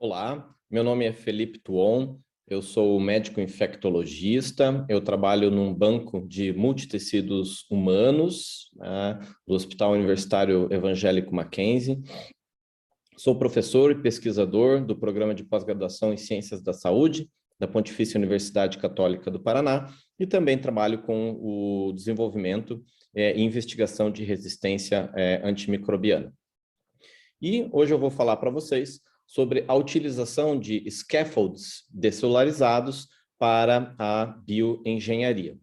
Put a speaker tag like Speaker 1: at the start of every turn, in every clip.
Speaker 1: Olá, meu nome é Felipe Tuon, eu sou médico infectologista, eu trabalho num banco de multitecidos humanos, do Hospital Universitário Evangélico Mackenzie. Sou professor e pesquisador do Programa de Pós-Graduação em Ciências da Saúde, da Pontifícia Universidade Católica do Paraná, e também trabalho com o desenvolvimento e investigação de resistência antimicrobiana. E hoje eu vou falar para vocês sobre a utilização de scaffolds descelularizados para a bioengenharia.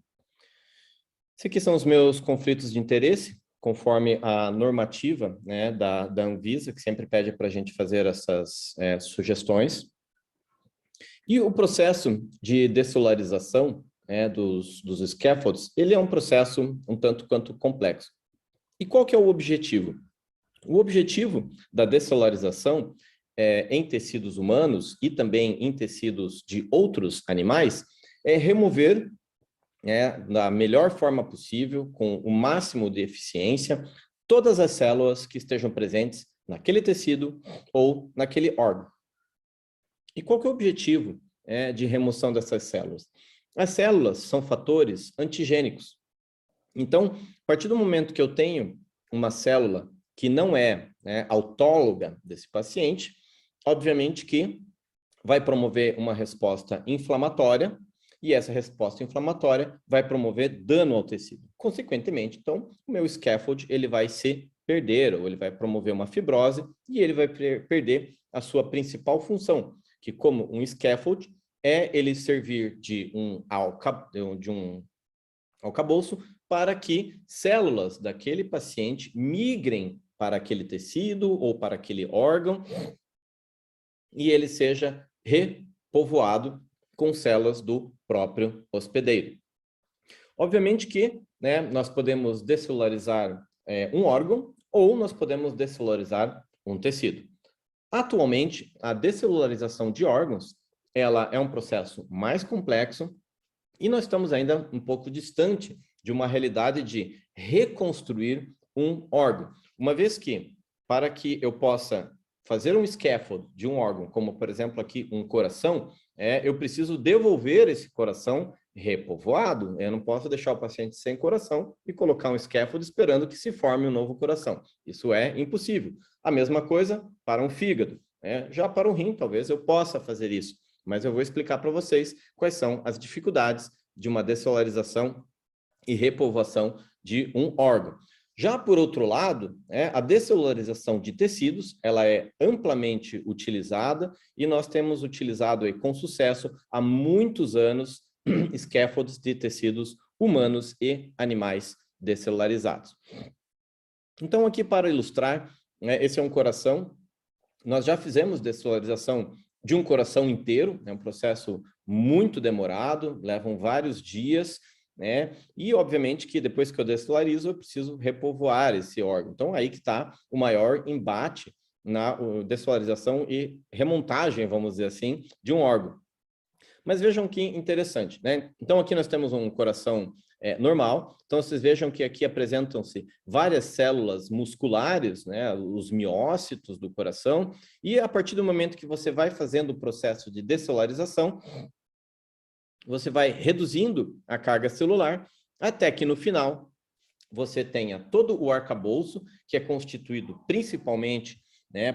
Speaker 1: Esses aqui são os meus conflitos de interesse, conforme a normativa, né, da Anvisa, que sempre pede para a gente fazer essas sugestões. E o processo de descelularização dos scaffolds, ele é um processo um tanto quanto complexo. E qual que é o objetivo? O objetivo da descelularização em tecidos humanos e também em tecidos de outros animais é remover, da melhor forma possível, com o máximo de eficiência, todas as células que estejam presentes naquele tecido ou naquele órgão. E qual que é o objetivo de remoção dessas células? As células são fatores antigênicos. Então, a partir do momento que eu tenho uma célula que não é autóloga desse paciente, obviamente que vai promover uma resposta inflamatória, e essa resposta inflamatória vai promover dano ao tecido. Consequentemente, então, o meu scaffold ele vai se perder, ou ele vai promover uma fibrose, e ele vai perder a sua principal função, que como um scaffold é ele servir de um arcabouço para que células daquele paciente migrem para aquele tecido ou para aquele órgão e ele seja repovoado com células do próprio hospedeiro. Obviamente que nós podemos descelularizar um órgão ou nós podemos descelularizar um tecido. Atualmente, a descelularização de órgãos ela é um processo mais complexo e nós estamos ainda um pouco distante de uma realidade de reconstruir um órgão. Uma vez que, para que eu possa fazer um scaffold de um órgão, como, por exemplo, aqui um coração, eu preciso devolver esse coração repovoado. Eu não posso deixar o paciente sem coração e colocar um scaffold esperando que se forme um novo coração. Isso é impossível. A mesma coisa para um fígado. Já para um rim, talvez eu possa fazer isso, mas eu vou explicar para vocês quais são as dificuldades de uma descelularização e repovoação de um órgão. Já por outro lado, a descelularização de tecidos, ela é amplamente utilizada e nós temos utilizado aí com sucesso há muitos anos scaffolds de tecidos humanos e animais descelularizados. Então aqui para ilustrar, esse é um coração. Nós já fizemos descelularização de um coração inteiro, é um processo muito demorado, levam vários dias, e obviamente que depois que eu descelularizo, eu preciso repovoar esse órgão. Então aí que está o maior embate na descelularização e remontagem, vamos dizer assim, de um órgão. Mas vejam que interessante, Então aqui nós temos um coração normal, então vocês vejam que aqui apresentam-se várias células musculares, os miócitos do coração, e a partir do momento que você vai fazendo o processo de descelularização, você vai reduzindo a carga celular, até que no final você tenha todo o arcabouço, que é constituído principalmente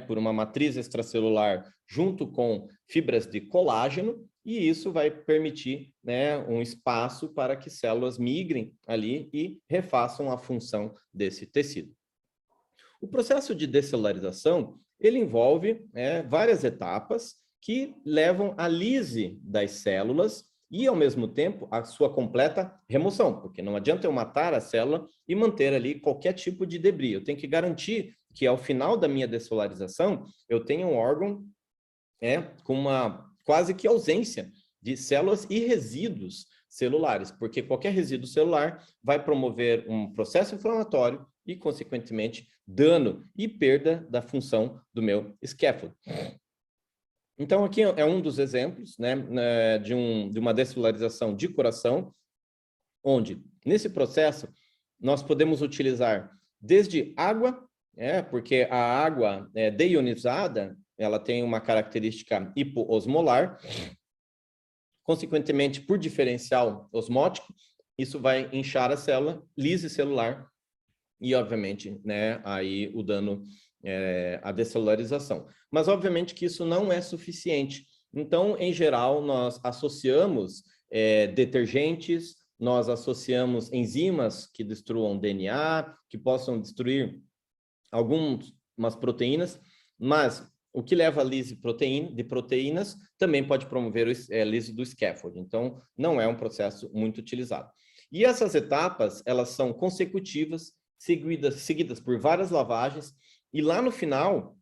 Speaker 1: por uma matriz extracelular junto com fibras de colágeno, e isso vai permitir um espaço para que células migrem ali e refaçam a função desse tecido. O processo de descelularização, ele envolve várias etapas que levam à lise das células e, ao mesmo tempo, a sua completa remoção, porque não adianta eu matar a célula e manter ali qualquer tipo de debris. Eu tenho que garantir que, ao final da minha descelularização, eu tenha um órgão com uma quase que ausência de células e resíduos celulares, porque qualquer resíduo celular vai promover um processo inflamatório e, consequentemente, dano e perda da função do meu scaffold. Então, aqui é um dos exemplos de uma descelularização de coração, onde, nesse processo, nós podemos utilizar desde água, porque a água deionizada, ela tem uma característica hipoosmolar, consequentemente, por diferencial osmótico, isso vai inchar a célula, lise celular, e, obviamente, né, aí o dano, a descelularização. Mas, obviamente, que isso não é suficiente. Então, em geral, nós associamos detergentes, nós associamos enzimas que destruam DNA, que possam destruir algumas proteínas, mas o que leva a lise de proteínas também pode promover a lise do scaffold. Então, não é um processo muito utilizado. E essas etapas, elas são consecutivas, seguidas por várias lavagens, e lá no final,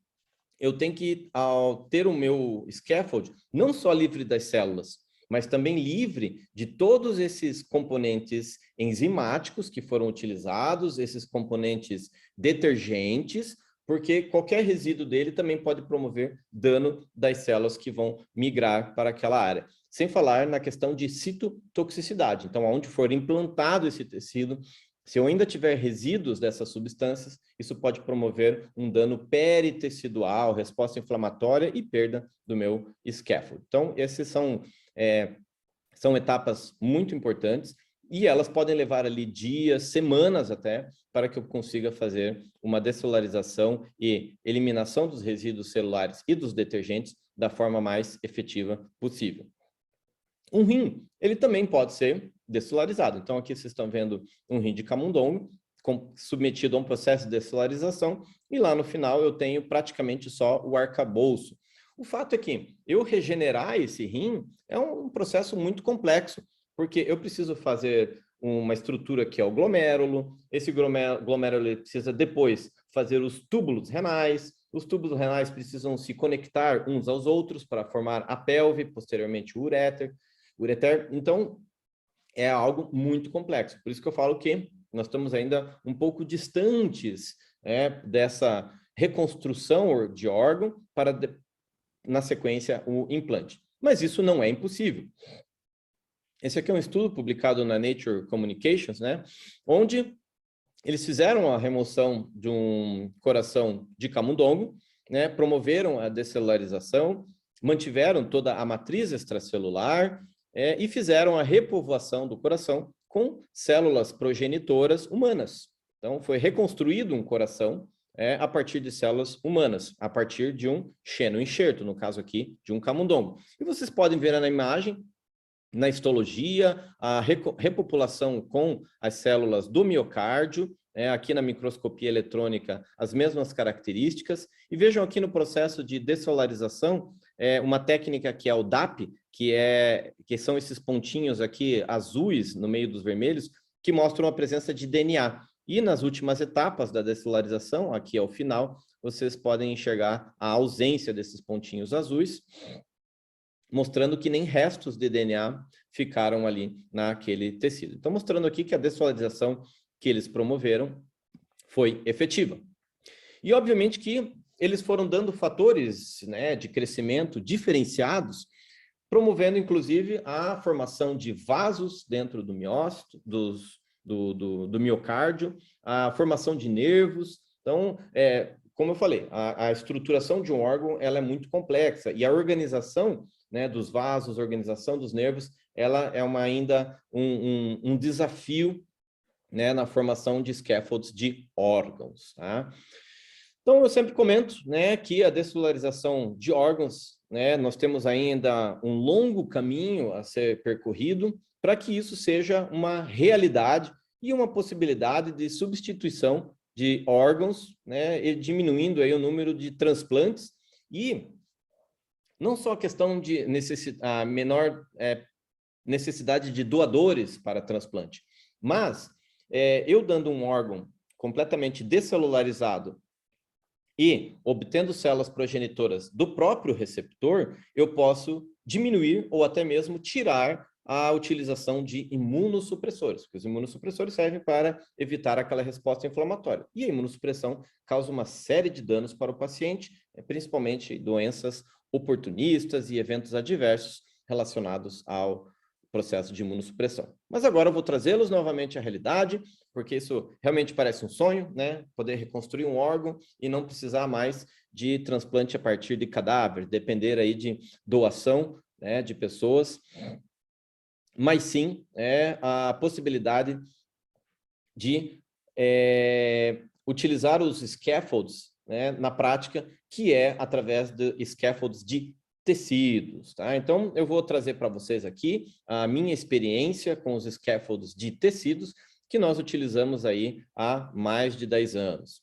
Speaker 1: eu tenho que, ao ter o meu scaffold, não só livre das células, mas também livre de todos esses componentes enzimáticos que foram utilizados, esses componentes detergentes, porque qualquer resíduo dele também pode promover dano das células que vão migrar para aquela área. Sem falar na questão de citotoxicidade. Então, onde for implantado esse tecido, se eu ainda tiver resíduos dessas substâncias, isso pode promover um dano peritecidual, resposta inflamatória e perda do meu scaffold. Então, esses são etapas muito importantes e elas podem levar ali dias, semanas até, para que eu consiga fazer uma descelularização e eliminação dos resíduos celulares e dos detergentes da forma mais efetiva possível. Um rim, ele também pode ser descelularizado. Então, aqui vocês estão vendo um rim de camundongo, submetido a um processo de descelularização, e lá no final eu tenho praticamente só o arcabouço. O fato é que eu regenerar esse rim é um processo muito complexo, porque eu preciso fazer uma estrutura que é o glomérulo, esse glomérulo ele precisa depois fazer os túbulos renais, os túbulos renais precisam se conectar uns aos outros para formar a pelve, posteriormente o uréter. Então, é algo muito complexo. Por isso que eu falo que nós estamos ainda um pouco distantes dessa reconstrução de órgão para, na sequência, o implante. Mas isso não é impossível. Esse aqui é um estudo publicado na Nature Communications, né, onde eles fizeram a remoção de um coração de camundongo, né, promoveram a descelularização, mantiveram toda a matriz extracelular e fizeram a repovoação do coração com células progenitoras humanas. Então, foi reconstruído um coração a partir de células humanas, a partir de um xenoenxerto, no caso aqui, de um camundongo. E vocês podem ver na imagem, na histologia, a repopulação com as células do miocárdio, aqui na microscopia eletrônica, as mesmas características. E vejam aqui no processo de descelularização, uma técnica que é o DAP, que são esses pontinhos aqui azuis no meio dos vermelhos, que mostram a presença de DNA. E nas últimas etapas da descelularização, aqui ao final, vocês podem enxergar a ausência desses pontinhos azuis, mostrando que nem restos de DNA ficaram ali naquele tecido. Então, mostrando aqui que a descelularização que eles promoveram foi efetiva. E, obviamente, que eles foram dando fatores, né, de crescimento diferenciados, promovendo, inclusive, a formação de vasos dentro do miócito, do miocárdio, a formação de nervos. Então, como eu falei, a estruturação de um órgão ela é muito complexa e a organização, né, dos vasos, organização dos nervos, ela é ainda um desafio, né, na formação de scaffolds de órgãos. Tá? Então, eu sempre comento, né, que a descelularização de órgãos, né, nós temos ainda um longo caminho a ser percorrido para que isso seja uma realidade e uma possibilidade de substituição de órgãos, né, e diminuindo aí o número de transplantes e não só a questão de menor necessidade de doadores para transplante, mas eu dando um órgão completamente descelularizado e obtendo células progenitoras do próprio receptor, eu posso diminuir ou até mesmo tirar a utilização de imunossupressores, porque os imunossupressores servem para evitar aquela resposta inflamatória. E a imunossupressão causa uma série de danos para o paciente, principalmente doenças oportunistas e eventos adversos relacionados ao processo de imunossupressão. Mas agora eu vou trazê-los novamente à realidade, porque isso realmente parece um sonho, né? Poder reconstruir um órgão e não precisar mais de transplante a partir de cadáver, depender aí de doação, né, de pessoas, mas sim a possibilidade de utilizar os scaffolds, né, na prática, que é através de scaffolds de tecidos, tá? Então, eu vou trazer para vocês aqui a minha experiência com os scaffolds de tecidos que nós utilizamos aí há mais de 10 anos.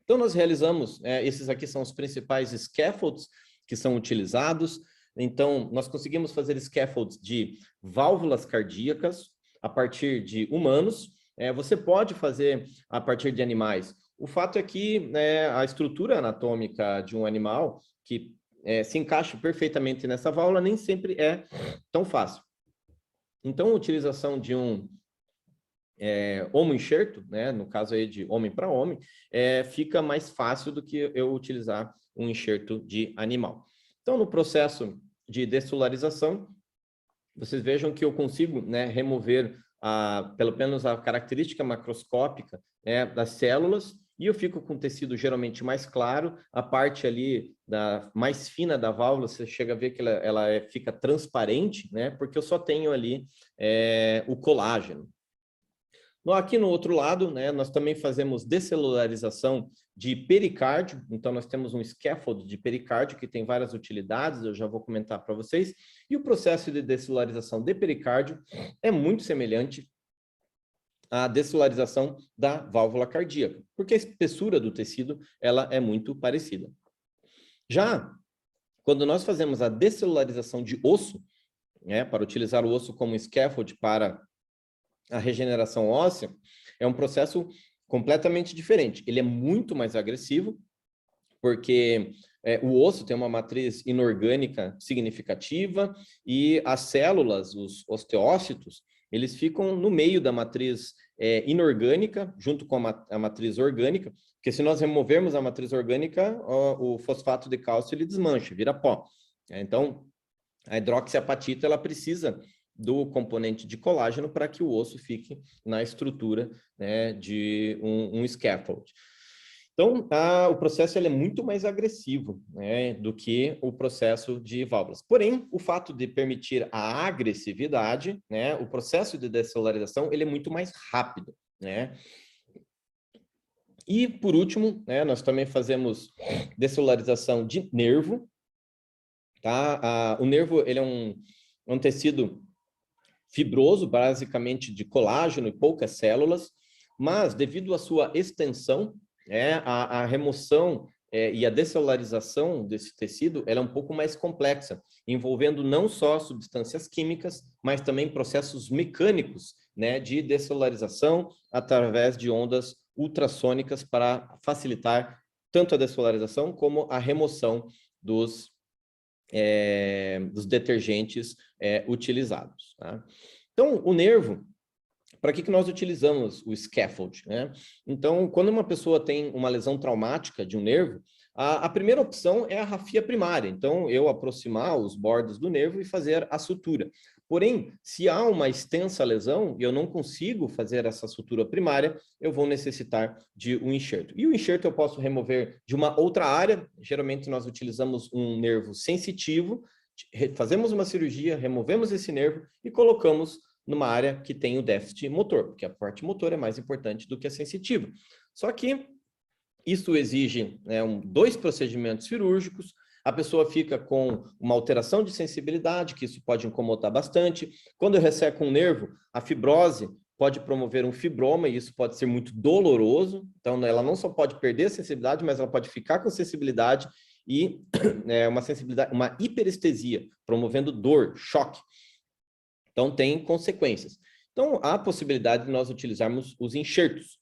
Speaker 1: Então, nós realizamos, esses aqui são os principais scaffolds que são utilizados. Então, nós conseguimos fazer scaffolds de válvulas cardíacas a partir de humanos. Você pode fazer a partir de animais. O fato é que a estrutura anatômica de um animal que se encaixa perfeitamente nessa válvula nem sempre é tão fácil. Então, a utilização de um homo-enxerto, né, no caso aí de homem para homem, fica mais fácil do que eu utilizar um enxerto de animal. Então, no processo de dessolarização, vocês vejam que eu consigo, né, remover pelo menos a característica macroscópica das células, e eu fico com tecido geralmente mais claro, a parte ali mais fina da válvula, você chega a ver que ela fica transparente, né, porque eu só tenho ali o colágeno. Aqui no outro lado, né, nós também fazemos descelularização de pericárdio, então nós temos um scaffold de pericárdio que tem várias utilidades, eu já vou comentar para vocês, e o processo de descelularização de pericárdio é muito semelhante à descelularização da válvula cardíaca, porque a espessura do tecido ela é muito parecida. Já quando nós fazemos a descelularização de osso, né, para utilizar o osso como scaffold para a regeneração óssea, é um processo completamente diferente. Ele é muito mais agressivo, porque o osso tem uma matriz inorgânica significativa e as células, os osteócitos, eles ficam no meio da matriz inorgânica, junto com a matriz orgânica, porque se nós removermos a matriz orgânica, o fosfato de cálcio ele desmancha, vira pó. Então, a hidroxiapatita ela precisa do componente de colágeno para que o osso fique na estrutura, né, de um scaffold. Então, o processo ele é muito mais agressivo, né, do que o processo de válvulas. Porém, o fato de permitir a agressividade, né, o processo de descelularização ele é muito mais rápido, né? E, por último, né, nós também fazemos descelularização de nervo, tá? O nervo ele é um tecido fibroso, basicamente de colágeno e poucas células, mas devido à sua extensão, a remoção e a descelularização desse tecido ela é um pouco mais complexa, envolvendo não só substâncias químicas, mas também processos mecânicos, né, de descelularização através de ondas ultrassônicas para facilitar tanto a descelularização como a remoção dos detergentes utilizados. Tá? Então, o nervo, para que nós utilizamos o scaffold? Né? Então, quando uma pessoa tem uma lesão traumática de um nervo, a primeira opção é a rafia primária. Então, eu aproximar os bordos do nervo e fazer a sutura. Porém, se há uma extensa lesão e eu não consigo fazer essa sutura primária, eu vou necessitar de um enxerto. E o enxerto eu posso remover de uma outra área. Geralmente nós utilizamos um nervo sensitivo, fazemos uma cirurgia, removemos esse nervo e colocamos numa área que tem o déficit motor, porque a parte motor é mais importante do que a sensitiva. Só que isso exige 2 procedimentos cirúrgicos, a pessoa fica com uma alteração de sensibilidade, que isso pode incomodar bastante. Quando eu resseco um nervo, a fibrose pode promover um fibroma, e isso pode ser muito doloroso. Então, ela não só pode perder a sensibilidade, mas ela pode ficar com sensibilidade e uma hiperestesia, promovendo dor, choque. Então, tem consequências. Então, há a possibilidade de nós utilizarmos os enxertos.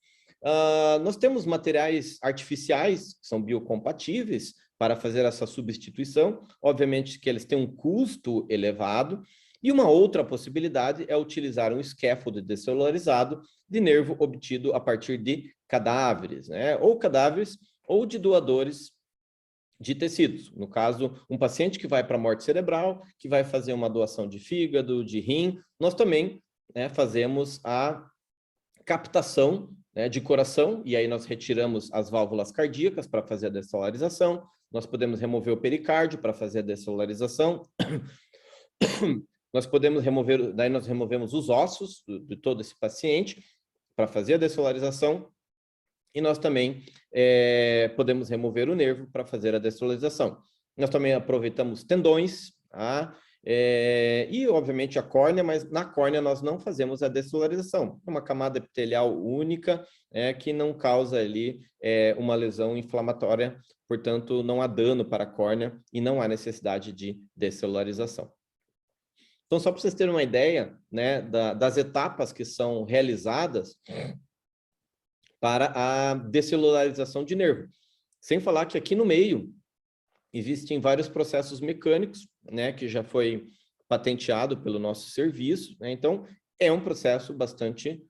Speaker 1: Nós temos materiais artificiais, que são biocompatíveis, para fazer essa substituição. Obviamente que eles têm um custo elevado. E uma outra possibilidade é utilizar um scaffold descelularizado de nervo obtido a partir de cadáveres, né? Ou cadáveres ou de doadores de tecidos. No caso, um paciente que vai para morte cerebral, que vai fazer uma doação de fígado, de rim, nós também, né, fazemos a captação, né, de coração, e aí nós retiramos as válvulas cardíacas para fazer a dessolarização, nós podemos remover o pericárdio para fazer a dessolarização, nós podemos remover, daí nós removemos os ossos de todo esse paciente para fazer a dessolarização, e nós também podemos remover o nervo para fazer a dessolarização. Nós também aproveitamos tendões, tá? E, obviamente, a córnea, mas na córnea nós não fazemos a dessolarização. É uma camada epitelial única, que não causa ali uma lesão inflamatória, portanto, não há dano para a córnea e não há necessidade de descelularização. Então, só para vocês terem uma ideia, né, das etapas que são realizadas para a descelularização de nervo. Sem falar que aqui no meio existem vários processos mecânicos, né, que já foi patenteado pelo nosso serviço, né? Então, é um processo bastante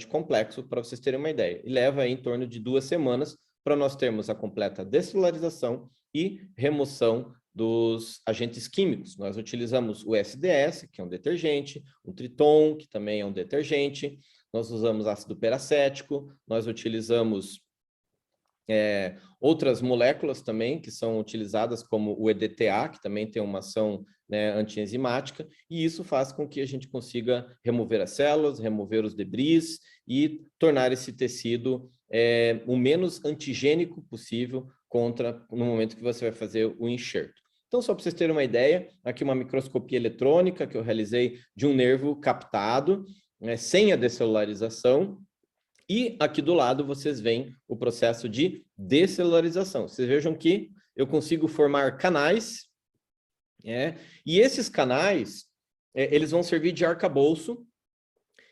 Speaker 1: complexo, para vocês terem uma ideia. E leva aí em torno de 2 semanas para nós termos a completa descelularização e remoção dos agentes químicos. Nós utilizamos o SDS, que é um detergente, o Triton, que também é um detergente, nós usamos ácido peracético, nós utilizamos outras moléculas também que são utilizadas, como o EDTA, que também tem uma ação, né, antienzimática, e isso faz com que a gente consiga remover as células, remover os debris e tornar esse tecido o menos antigênico possível no momento que você vai fazer o enxerto. Então, só para vocês terem uma ideia, aqui uma microscopia eletrônica que eu realizei de um nervo captado, né, sem a descelularização. E aqui do lado vocês veem o processo de descelularização. Vocês vejam que eu consigo formar canais, e esses canais, eles vão servir de arcabouço,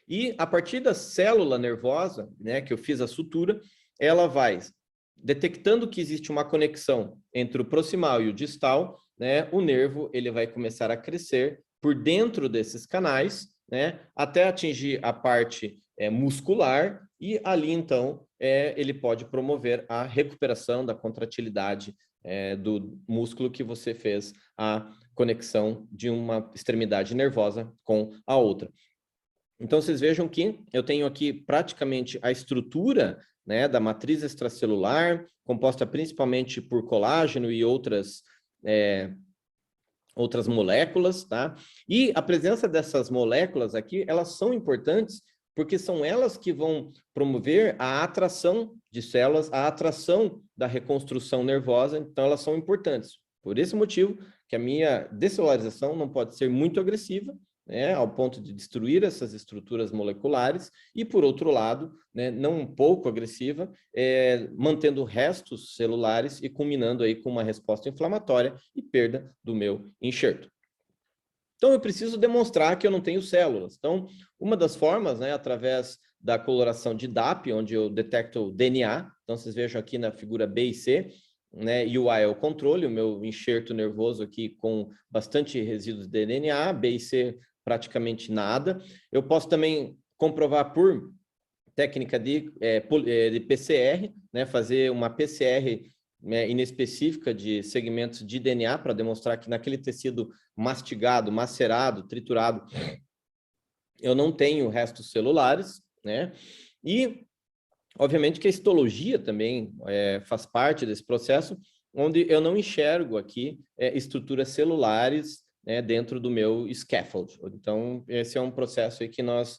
Speaker 1: e a partir da célula nervosa, né, que eu fiz a sutura, ela vai detectando que existe uma conexão entre o proximal e o distal, né, o nervo ele vai começar a crescer por dentro desses canais, né, até atingir a parte muscular, e ali, então, ele pode promover a recuperação da contratilidade do músculo que você fez a conexão de uma extremidade nervosa com a outra. Então, vocês vejam que eu tenho aqui praticamente a estrutura, né, da matriz extracelular, composta principalmente por colágeno e outras moléculas, tá? E a presença dessas moléculas aqui, elas são importantes porque são elas que vão promover a atração de células, a atração da reconstrução nervosa, então elas são importantes. Por esse motivo que a minha descelularização não pode ser muito agressiva, né, ao ponto de destruir essas estruturas moleculares, e por outro lado, né, não um pouco agressiva, mantendo restos celulares e culminando aí com uma resposta inflamatória e perda do meu enxerto. Então, eu preciso demonstrar que eu não tenho células. Então, uma das formas, né, através da coloração de DAP, onde eu detecto o DNA, então vocês vejam aqui na figura B e C, né, e o A é o controle, o meu enxerto nervoso aqui com bastante resíduos de DNA, B e C praticamente nada. Eu posso também comprovar por técnica de PCR, né, fazer uma PCR inespecífica de segmentos de DNA para demonstrar que naquele tecido mastigado, macerado, triturado, eu não tenho restos celulares, né? E, obviamente, que a histologia também faz parte desse processo, onde eu não enxergo aqui estruturas celulares, né, dentro do meu scaffold. Então, esse é um processo aí que nós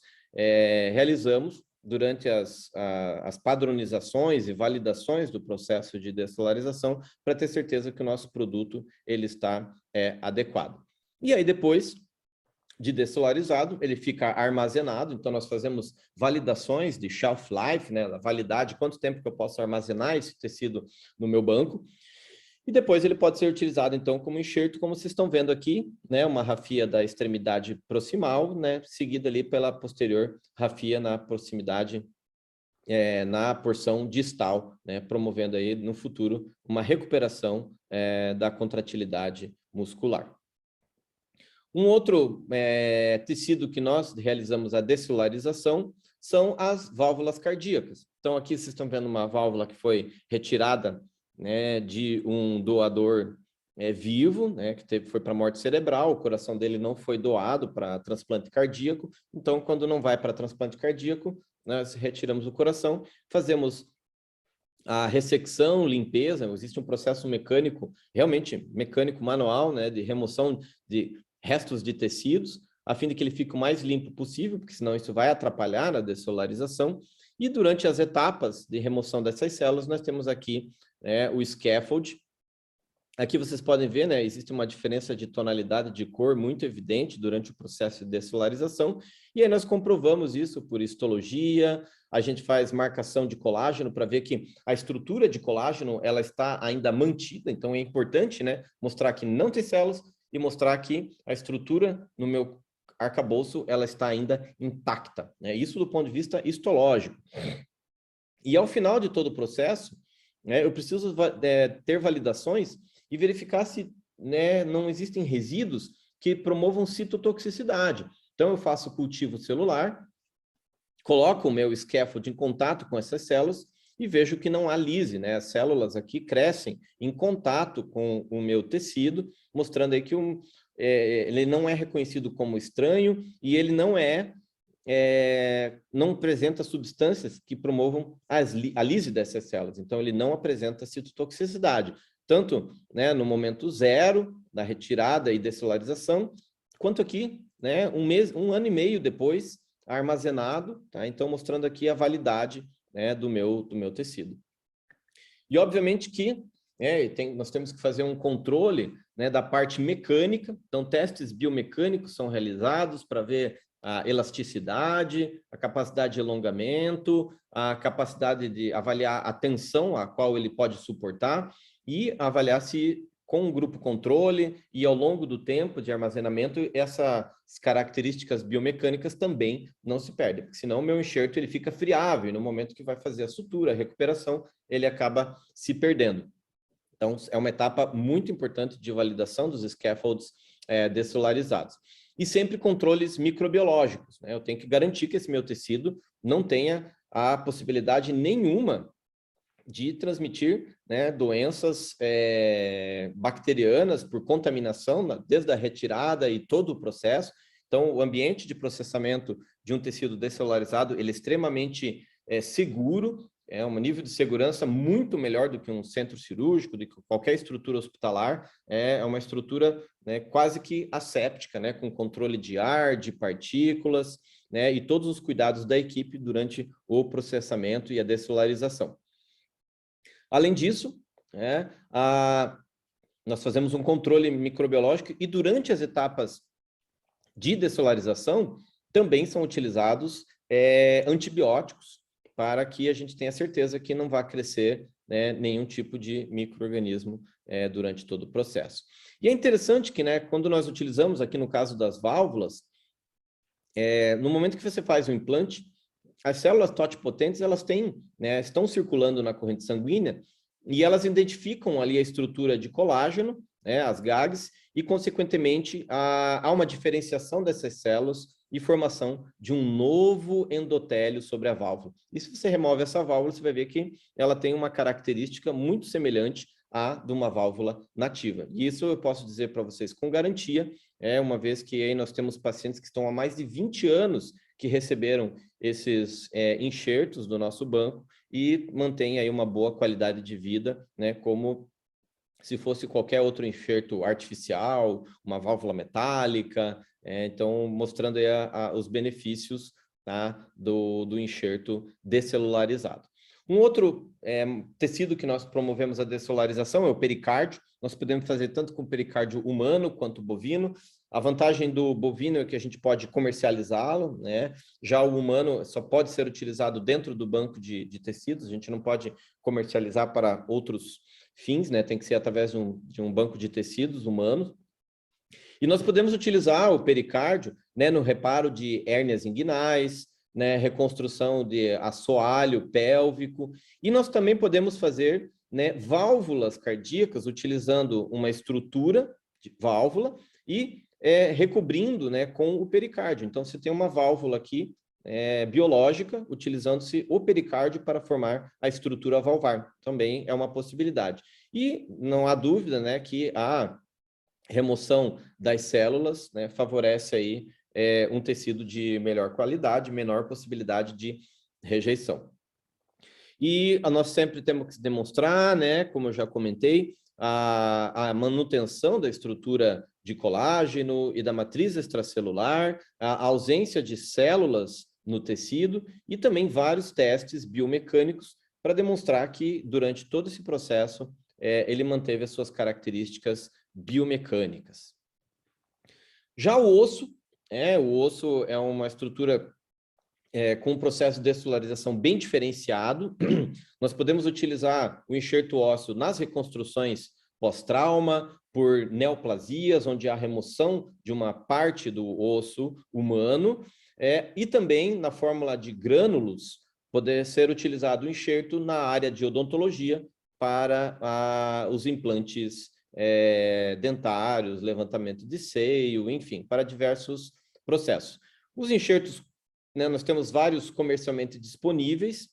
Speaker 1: realizamos durante as padronizações e validações do processo de descelularização, para ter certeza que o nosso produto ele está adequado. E aí, depois de descelarizado, ele fica armazenado, então nós fazemos validações de shelf life, né, a validade, quanto tempo que eu posso armazenar esse tecido no meu banco, e depois ele pode ser utilizado, então, como enxerto, como vocês estão vendo aqui, né, uma rafia da extremidade proximal, né, seguida ali pela posterior rafia na proximidade, na porção distal, né, promovendo aí, no futuro, uma recuperação da contratilidade muscular. Um outro tecido que nós realizamos a descelularização são as válvulas cardíacas. Então, aqui vocês estão vendo uma válvula que foi retirada né, de um doador vivo, né, que foi para morte cerebral, o coração dele não foi doado para transplante cardíaco, então quando não vai para transplante cardíaco, nós retiramos o coração, fazemos a ressecção, limpeza, existe um processo mecânico, realmente mecânico manual, né, de remoção de restos de tecidos, a fim de que ele fique o mais limpo possível, porque senão isso vai atrapalhar a dessolarização. E durante as etapas de remoção dessas células, nós temos aqui o scaffold. Aqui vocês podem ver, né, existe uma diferença de tonalidade de cor muito evidente durante o processo de dessolarização, e aí nós comprovamos isso por histologia, a gente faz marcação de colágeno para ver que a estrutura de colágeno ela está ainda mantida, então é importante, né, mostrar que não tem células e mostrar que a estrutura no meu arcabouço ela está ainda intacta, né, isso do ponto de vista histológico. E ao final de todo o processo, né, eu preciso ter validações e verificar se, né, não existem resíduos que promovam citotoxicidade. Então, eu faço cultivo celular, coloco o meu scaffold em contato com essas células e vejo que não há lise, né? As células aqui crescem em contato com o meu tecido, mostrando aí que ele não é reconhecido como estranho e ele não não apresenta substâncias que promovam a lise dessas células. Então, ele não apresenta citotoxicidade, tanto, né, no momento zero da retirada e dessolarização, quanto aqui, né, um ano e meio depois, armazenado, tá? Então, mostrando aqui a validade, né, do meu tecido. E, obviamente, que nós temos que fazer um controle, né, da parte mecânica, então testes biomecânicos são realizados para ver a elasticidade, a capacidade de alongamento, a capacidade de avaliar a tensão a qual ele pode suportar e avaliar se com o grupo controle e ao longo do tempo de armazenamento, essas características biomecânicas também não se perdem, porque senão o meu enxerto ele fica friável e no momento que vai fazer a sutura, a recuperação, ele acaba se perdendo. Então, é uma etapa muito importante de validação dos scaffolds dessolarizados. E sempre controles microbiológicos, né? Eu tenho que garantir que esse meu tecido não tenha a possibilidade nenhuma de transmitir, né, doenças bacterianas por contaminação, desde a retirada e todo o processo. Então, o ambiente de processamento de um tecido descelularizado, ele é extremamente seguro, é um nível de segurança muito melhor do que um centro cirúrgico, do que qualquer estrutura hospitalar, é uma estrutura, né, quase que asséptica, né, com controle de ar, de partículas, né, e todos os cuidados da equipe durante o processamento e a descelularização. Além disso, nós fazemos um controle microbiológico e durante as etapas de dessolarização também são utilizados antibióticos para que a gente tenha certeza que não vai crescer, né, nenhum tipo de micro-organismo durante todo o processo. E é interessante que, né, quando nós utilizamos aqui no caso das válvulas, no momento que você faz o implante, as células totipotentes, elas têm, né, estão circulando na corrente sanguínea e elas identificam ali a estrutura de colágeno, né, as GAGs, e, consequentemente, há uma diferenciação dessas células e formação de um novo endotélio sobre a válvula. E se você remove essa válvula, você vai ver que ela tem uma característica muito semelhante à de uma válvula nativa. E isso eu posso dizer para vocês com garantia, uma vez que aí nós temos pacientes que estão há mais de 20 anos que receberam esses enxertos do nosso banco e mantém aí uma boa qualidade de vida, né, como se fosse qualquer outro enxerto artificial, uma válvula metálica, então mostrando aí os benefícios, tá, do enxerto descelularizado. Um outro tecido que nós promovemos a descelularização é o pericárdio. Nós podemos fazer tanto com pericárdio humano quanto bovino. A vantagem do bovino é que a gente pode comercializá-lo, né? Já o humano só pode ser utilizado dentro do banco de tecidos, a gente não pode comercializar para outros fins, né? Tem que ser através de um banco de tecidos humanos. E nós podemos utilizar o pericárdio, né, no reparo de hérnias inguinais, né, reconstrução de assoalho pélvico, e nós também podemos fazer, né, válvulas cardíacas utilizando uma estrutura de válvula e recobrindo, né, com o pericárdio. Então, você tem uma válvula aqui, biológica, utilizando-se o pericárdio para formar a estrutura valvar. Também é uma possibilidade. E não há dúvida, né, que a remoção das células, né, favorece aí um tecido de melhor qualidade, menor possibilidade de rejeição. E nós sempre temos que demonstrar, né, como eu já comentei, a manutenção da estrutura de colágeno e da matriz extracelular, a ausência de células no tecido e também vários testes biomecânicos para demonstrar que, durante todo esse processo, ele manteve as suas características biomecânicas. Já o osso é uma estrutura com um processo de dessolarização bem diferenciado. Nós podemos utilizar o enxerto ósseo nas reconstruções pós-trauma, por neoplasias, onde há remoção de uma parte do osso humano, e também na fórmula de grânulos, poder ser utilizado o enxerto na área de odontologia para os implantes dentários, levantamento de seio, enfim, para diversos processos. Os enxertos, né, nós temos vários comercialmente disponíveis.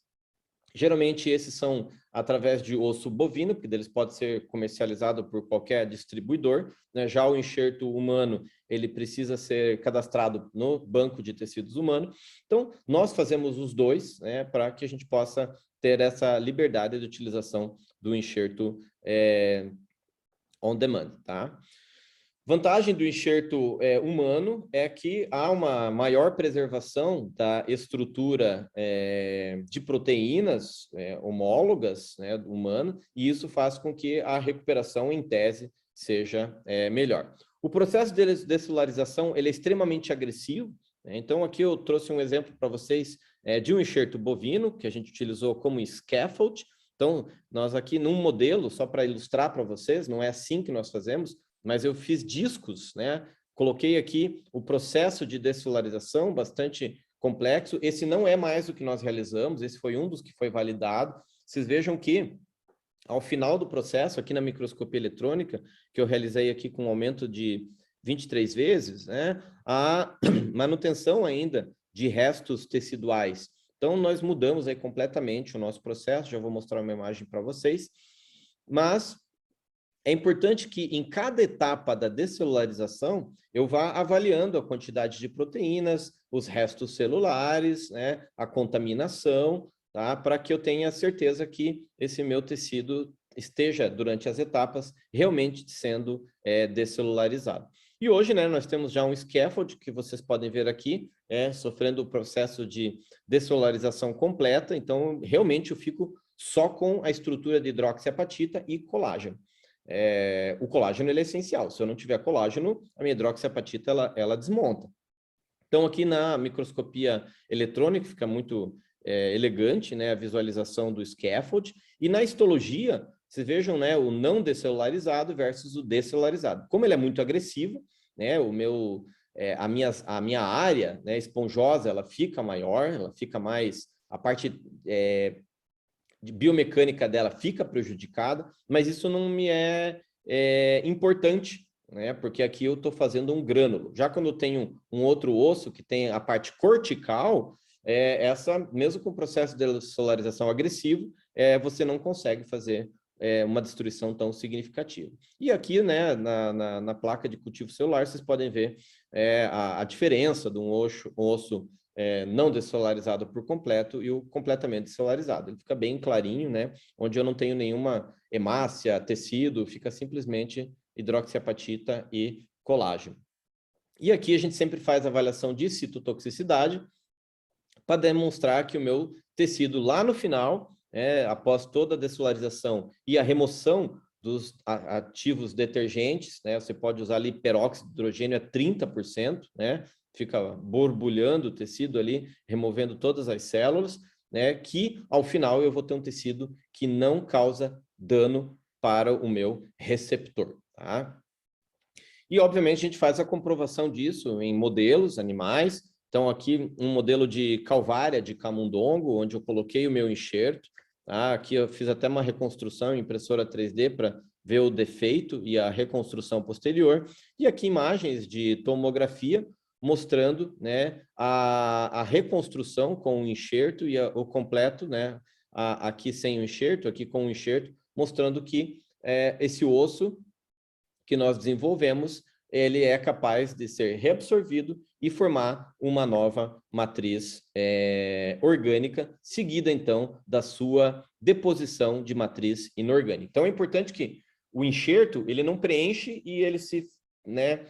Speaker 1: Geralmente esses são através de osso bovino, porque deles pode ser comercializado por qualquer distribuidor, né? Já o enxerto humano, ele precisa ser cadastrado no banco de tecidos humano. Então, nós fazemos os dois, né, para que a gente possa ter essa liberdade de utilização do enxerto on demand, tá? Vantagem do enxerto humano é que há uma maior preservação da estrutura de proteínas homólogas, né, do humano, e isso faz com que a recuperação, em tese, seja melhor. O processo de descelularização ele é extremamente agressivo, né? Então, aqui eu trouxe um exemplo para vocês de um enxerto bovino, que a gente utilizou como scaffold. Então, nós aqui num modelo, só para ilustrar para vocês, não é assim que nós fazemos, mas eu fiz discos, né? Coloquei aqui o processo de descelularização, bastante complexo. Esse não é mais o que nós realizamos, esse foi um dos que foi validado. Vocês vejam que, ao final do processo, aqui na microscopia eletrônica, que eu realizei aqui com um aumento de 23 vezes, né? A manutenção ainda de restos teciduais. Então, nós mudamos aí completamente o nosso processo, já vou mostrar uma imagem para vocês, mas é importante que em cada etapa da descelularização eu vá avaliando a quantidade de proteínas, os restos celulares, né, a contaminação, tá? Para que eu tenha certeza que esse meu tecido esteja, durante as etapas, realmente sendo descelularizado. E hoje, né, nós temos já um scaffold, que vocês podem ver aqui, sofrendo o processo de descelularização completa, então realmente eu fico só com a estrutura de hidroxiapatita e colágeno. O colágeno ele é essencial. Se eu não tiver colágeno, a minha hidroxiapatita ela desmonta. Então, aqui na microscopia eletrônica fica muito elegante, né, a visualização do scaffold. E na histologia, vocês vejam, né, o não descelularizado versus o descelularizado. Como ele é muito agressivo, né, a minha área, né, esponjosa, ela fica maior, ela fica mais... A parte de biomecânica dela fica prejudicada, mas isso não me é importante, né? Porque aqui eu estou fazendo um grânulo. Já quando eu tenho um outro osso que tem a parte cortical, mesmo com o processo de descelularização agressivo, você não consegue fazer uma destruição tão significativa. E aqui, né, na placa de cultivo celular, vocês podem ver a diferença de um osso não descelularizado por completo e o completamente descelularizado. Ele fica bem clarinho, né? Onde eu não tenho nenhuma hemácia, tecido, fica simplesmente hidroxiapatita e colágeno. E aqui a gente sempre faz avaliação de citotoxicidade para demonstrar que o meu tecido lá no final, após toda a descelularização e a remoção dos ativos detergentes, né? Você pode usar ali peróxido de hidrogênio a 30%, né? Fica borbulhando o tecido ali, removendo todas as células, né? Que ao final eu vou ter um tecido que não causa dano para o meu receptor, tá? E obviamente a gente faz a comprovação disso em modelos animais. Então aqui um modelo de calvária de camundongo, onde eu coloquei o meu enxerto, tá? Aqui eu fiz até uma reconstrução em impressora 3D para ver o defeito e a reconstrução posterior. E aqui imagens de tomografia, mostrando, né, a reconstrução com o enxerto e o completo, né, aqui sem o enxerto, aqui com o enxerto, mostrando que esse osso que nós desenvolvemos, ele é capaz de ser reabsorvido e formar uma nova matriz orgânica, seguida, então, da sua deposição de matriz inorgânica. Então, é importante que o enxerto, ele não preenche e ele se, né,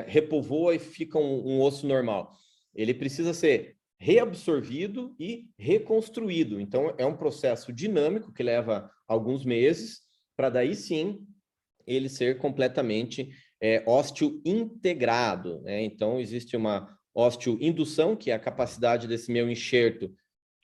Speaker 1: repovoa e fica um osso normal. Ele precisa ser reabsorvido e reconstruído. Então, é um processo dinâmico que leva alguns meses, para daí sim ele ser completamente ósteo integrado, né? Então, existe uma osteoindução, que é a capacidade desse meu enxerto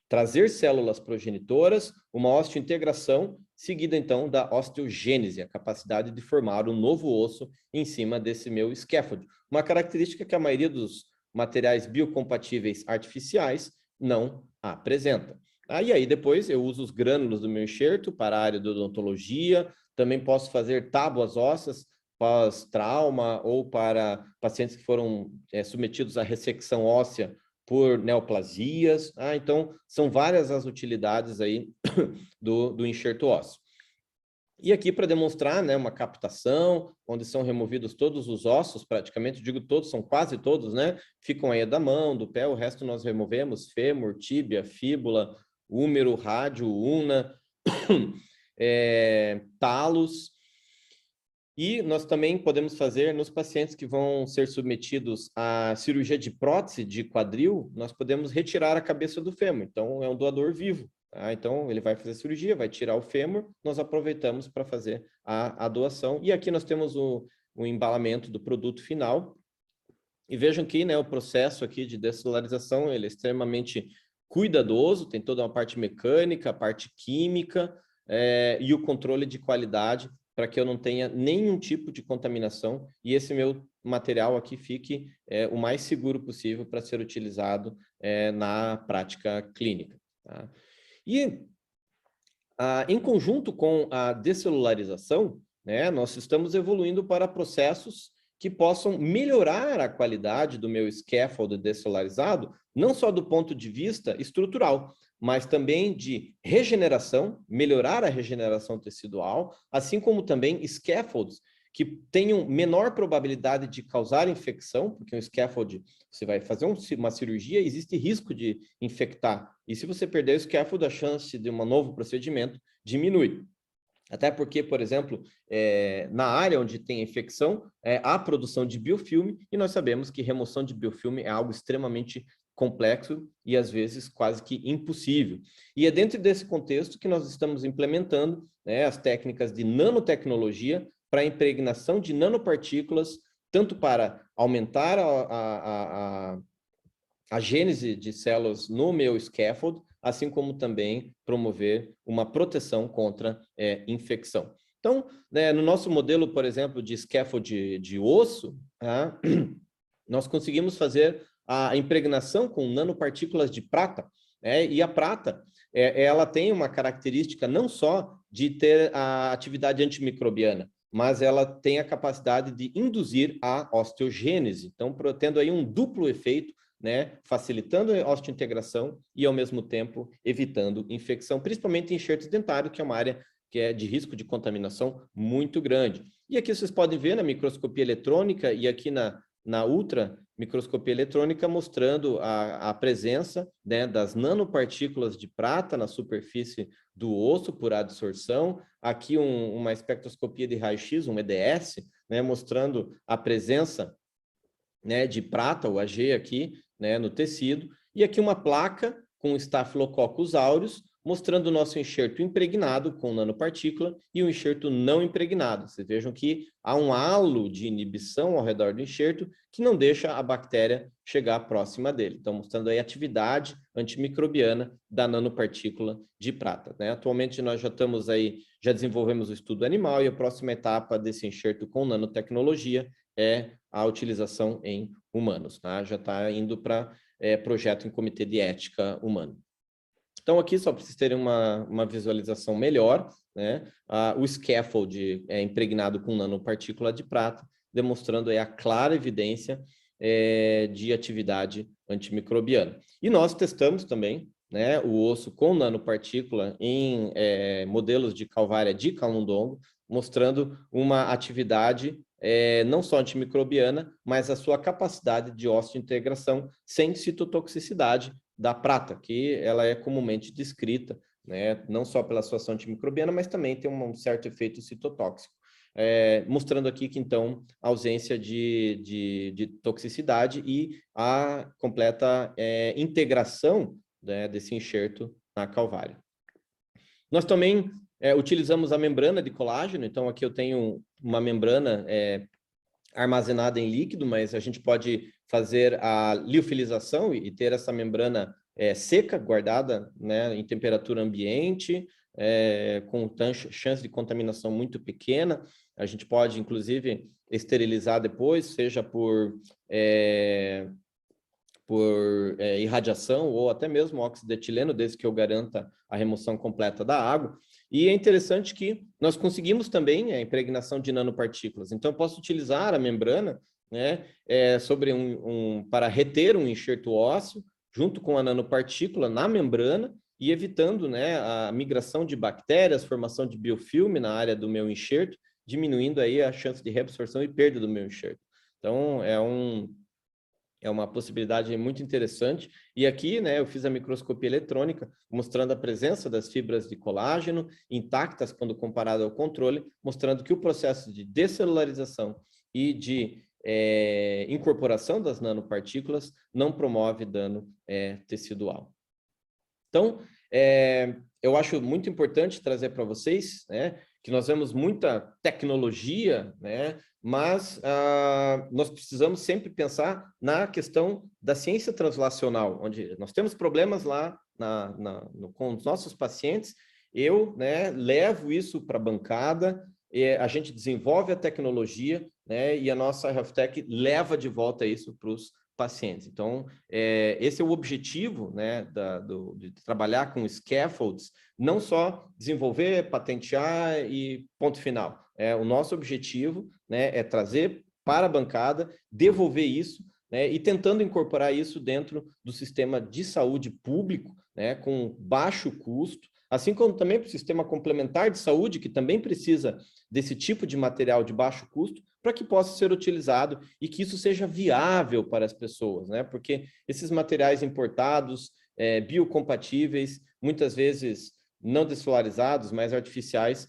Speaker 1: trazer células progenitoras, uma osteointegração, seguida, então, da osteogênese, a capacidade de formar um novo osso em cima desse meu scaffold. Uma característica que a maioria dos materiais biocompatíveis artificiais não apresenta. E aí, depois, eu uso os grânulos do meu enxerto para a área de odontologia, também posso fazer tábuas ósseas pós-trauma ou para pacientes que foram submetidos à ressecção óssea por neoplasias. Então, são várias as utilidades aí do enxerto ósseo. E aqui para demonstrar, né, uma captação, onde são removidos todos os ossos, praticamente, digo todos, são quase todos, né? Ficam aí da mão, do pé, o resto nós removemos, fêmur, tíbia, fíbula, húmero, rádio, una, talos. E nós também podemos fazer nos pacientes que vão ser submetidos à cirurgia de prótese de quadril, nós podemos retirar a cabeça do fêmur. Então, é um doador vivo. Tá? Então, ele vai fazer a cirurgia, vai tirar o fêmur, nós aproveitamos para fazer a doação. E aqui nós temos o embalamento do produto final. E vejam que, né, o processo aqui de descelularização, ele é extremamente cuidadoso, tem toda uma parte mecânica, a parte química e o controle de qualidade para que eu não tenha nenhum tipo de contaminação e esse meu material aqui fique o mais seguro possível para ser utilizado na prática clínica. Tá? E, em conjunto com a descelularização, né, nós estamos evoluindo para processos que possam melhorar a qualidade do meu scaffold descelularizado, não só do ponto de vista estrutural, mas também de regeneração, melhorar a regeneração tecidual, assim como também scaffolds que tenham menor probabilidade de causar infecção, porque um scaffold, você vai fazer uma cirurgia, existe risco de infectar. E se você perder o scaffold, a chance de um novo procedimento diminui. Até porque, por exemplo, na área onde tem infecção, há produção de biofilme, e nós sabemos que remoção de biofilme é algo extremamente complexo e, às vezes, quase que impossível. E é dentro desse contexto que nós estamos implementando, né, as técnicas de nanotecnologia para a impregnação de nanopartículas, tanto para aumentar a gênese de células no meu scaffold, assim como também promover uma proteção contra infecção. Então, né, no nosso modelo, por exemplo, de scaffold de osso, nós conseguimos fazer a impregnação com nanopartículas de prata, e a prata, ela tem uma característica não só de ter a atividade antimicrobiana, mas ela tem a capacidade de induzir a osteogênese, então, tendo aí um duplo efeito, né, facilitando a osteointegração e, ao mesmo tempo, evitando infecção, principalmente em enxertos dentários, que é uma área que é de risco de contaminação muito grande. E aqui vocês podem ver na microscopia eletrônica e aqui na ultra microscopia eletrônica, mostrando a presença, né, das nanopartículas de prata na superfície do osso por adsorção. Aqui uma espectroscopia de raio-x, um EDS, né, mostrando a presença, né, de prata, o Ag aqui, né, no tecido. E aqui uma placa com Staphylococcus aureus, mostrando o nosso enxerto impregnado com nanopartícula e o enxerto não impregnado. Vocês vejam que há um halo de inibição ao redor do enxerto que não deixa a bactéria chegar próxima dele. Então, mostrando aí a atividade antimicrobiana da nanopartícula de prata, né? Atualmente, nós já desenvolvemos o estudo animal e a próxima etapa desse enxerto com nanotecnologia é a utilização em humanos, tá? Já está indo para projeto em comitê de ética humano. Então, aqui, só para vocês terem uma visualização melhor, né? O scaffold é impregnado com nanopartícula de prata, demonstrando aí a clara evidência de atividade antimicrobiana. E nós testamos também, né, o osso com nanopartícula em modelos de calvária de camundongo, mostrando uma atividade não só antimicrobiana, mas a sua capacidade de osteointegração sem citotoxicidade da prata, que ela é comumente descrita, né, não só pela sua ação antimicrobiana, mas também tem um certo efeito citotóxico. Mostrando aqui que, então, a ausência de toxicidade e a completa integração, né, desse enxerto na calvária. Nós também utilizamos a membrana de colágeno, então aqui eu tenho uma membrana armazenada em líquido, mas a gente pode fazer a liofilização e ter essa membrana seca, guardada, né, em temperatura ambiente, com chance de contaminação muito pequena. A gente pode, inclusive, esterilizar depois, seja por irradiação ou até mesmo óxido de etileno, desde que eu garanta a remoção completa da água. E é interessante que nós conseguimos também a impregnação de nanopartículas. Então, eu posso utilizar a membrana, né, para reter um enxerto ósseo junto com a nanopartícula na membrana e evitando, né, a migração de bactérias, formação de biofilme na área do meu enxerto, diminuindo aí a chance de reabsorção e perda do meu enxerto. Então, é uma possibilidade muito interessante. E aqui, né, eu fiz a microscopia eletrônica, mostrando a presença das fibras de colágeno intactas quando comparado ao controle, mostrando que o processo de descelularização e de incorporação das nanopartículas não promove dano tecidual. Então, eu acho muito importante trazer para vocês, né, que nós vemos muita tecnologia, né, mas nós precisamos sempre pensar na questão da ciência translacional, onde nós temos problemas lá com os nossos pacientes, eu, né, levo isso para a bancada, a gente desenvolve a tecnologia, né, e a nossa Health Tech leva de volta isso para os pacientes. Então, esse é o objetivo, né, de trabalhar com scaffolds, não só desenvolver, patentear e ponto final. O nosso objetivo, né, é trazer para a bancada, devolver isso, né, e tentando incorporar isso dentro do sistema de saúde público, né, com baixo custo, assim como também para o sistema complementar de saúde, que também precisa desse tipo de material de baixo custo, para que possa ser utilizado e que isso seja viável para as pessoas, né? Porque esses materiais importados, biocompatíveis, muitas vezes não dessolarizados, mas artificiais,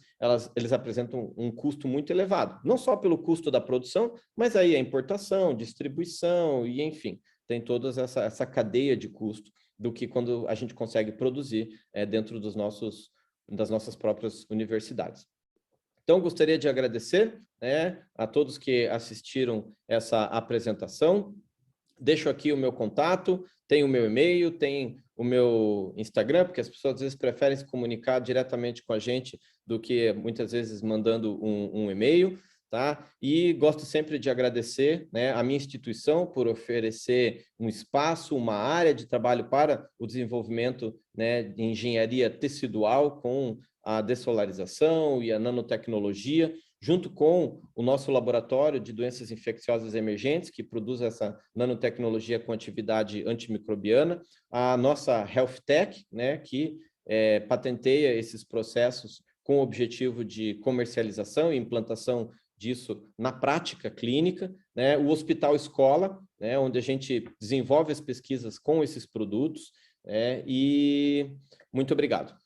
Speaker 1: eles apresentam um custo muito elevado, não só pelo custo da produção, mas aí a importação, distribuição e, enfim, tem toda essa cadeia de custo do que quando a gente consegue produzir dentro das nossas próprias universidades. Então, gostaria de agradecer, né, a todos que assistiram essa apresentação. Deixo aqui o meu contato, tem o meu e-mail, tem o meu Instagram, porque as pessoas às vezes preferem se comunicar diretamente com a gente do que muitas vezes mandando um e-mail, tá? E gosto sempre de agradecer, né, a minha instituição por oferecer um espaço, uma área de trabalho para o desenvolvimento, né, de engenharia tecidual com a dessolarização e a nanotecnologia, junto com o nosso laboratório de doenças infecciosas emergentes, que produz essa nanotecnologia com atividade antimicrobiana, a nossa Health Tech, né, que patenteia esses processos com o objetivo de comercialização e implantação disso na prática clínica, né, o Hospital Escola, né, onde a gente desenvolve as pesquisas com esses produtos, e muito obrigado.